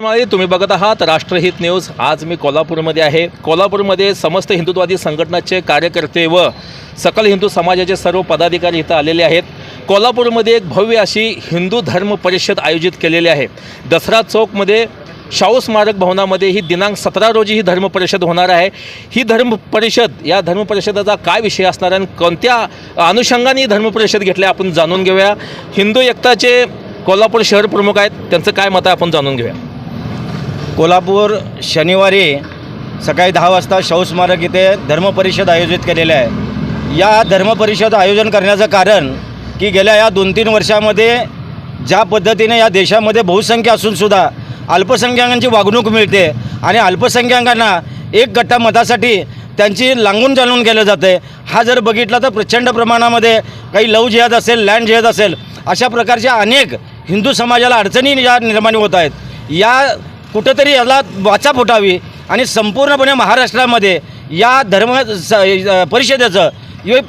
तुम्ही बघत आहात राष्ट्रहित न्यूज। आज मी कोल्हापूरमध्ये आहे। कोल्हापूरमध्ये समस्त हिंदुत्ववादी संघटनाचे कार्यकर्ते व सकल हिंदू समाजाचे सर्व पदाधिकारी इथं आलेले आहेत। कोल्हापूरमध्ये एक भव्य अशी हिंदू धर्म परिषद आयोजित केलेली आहे। दसरा चौकमध्ये शाहू स्मारक भवनामध्ये ही दिनांक 17 रोजी ही धर्म परिषद होणार आहे। ही धर्म परिषद या धर्म परिषदेचा काय विषय असणार आणि कोणत्या अनुषंगाने ही धर्म परिषद घेतली आपण जाणून घेऊया। हिंदू एकताचे कोल्हापूर शहर प्रमुख आहेत, त्यांचं काय मत आहे आपण जाणून घेऊया। कोल्हापूर शनिवारी सकाळी 10 वाजता शाहू स्मारक इथे धर्म परिषद आयोजित केलेले आहे। या धर्म परिषद आयोजन करण्याचं कारण की गेल्या या 2-3 वर्षामध्ये ज्या पद्धतीने या देशामध्ये बहुसंख्य असूनसुद्धा अल्पसंख्याकांची वागणूक मिळते आणि अल्पसंख्याकांना एक गट्टा मतासाठी त्यांची लागून चालून केलं जातं आहे। हा जर बघितला तर प्रचंड प्रमाणामध्ये काही लव जिहाद असेल, लँड जिहाद असेल, अशा प्रकारच्या अनेक हिंदू समाजाला अडचणी या निर्माण होत आहेत। या कुठंतरी याला वाचा फुटावी आणि संपूर्णपणे महाराष्ट्रामध्ये या धर्म परिषदेचं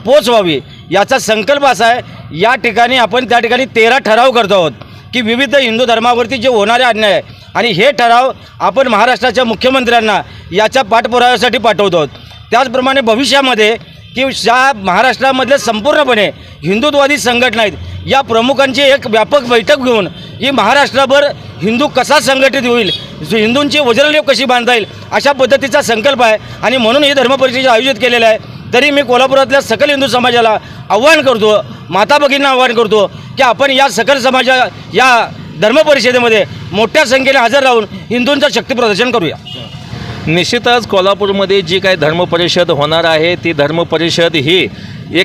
पोच व्हावी याचा संकल्प असा आहे। या ठिकाणी आपण त्या ठिकाणी 13 ठराव करतो आहोत की विविध हिंदू धर्मावरती जे होणारे अन्याय आहे आणि हे ठराव आपण महाराष्ट्राच्या मुख्यमंत्र्यांना याच्या पाठपुराव्यासाठी पाठवतो आहोत। त्याचप्रमाणे भविष्यामध्ये की ज्या महाराष्ट्रामधले संपूर्णपणे हिंदुत्ववादी संघटना आहेत या प्रमुखांची एक व्यापक बैठक घेऊन ही महाराष्ट्रभर हिंदू कसा संघटित होईल, हिंदूंची वज्रलेप कशी बांधता येईल अशा पद्धतीचा संकल्प आहे आणि म्हणून ही धर्म परिषद आयोजित केलेलं आहे। तरी मी कोल्हापुरातल्या सकल हिंदू समाजाला आव्हान करतो, माता भगिनींना आव्हान करतो की आपण या सकल समाजा या धर्म परिषदेमध्ये मोठ्या संख्येने हजर राहून हिंदूंचं शक्ती प्रदर्शन करूया। निश्चितच कोल्हापूरमध्ये जी काही धर्म परिषद होणार आहे ती धर्म परिषद ही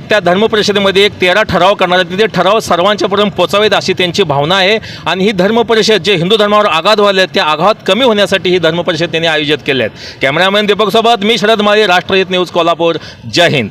त्या धर्म परिषदेमध्ये 13 ठराव करणार आहेत। ते ठराव सर्वांच्यापर्यंत पोचावेत अशी त्यांची भावना आहे आणि ही धर्म परिषद जे हिंदू धर्मावर आघात व्हायला आहेत त्या आघात कमी होण्यासाठी ही धर्म परिषद त्यांनी आयोजित केली आहे। कॅमेरामॅन दीपक सोबत मी शरद माळी, राष्ट्रहित न्यूज कोल्हापूर। जय हिंद।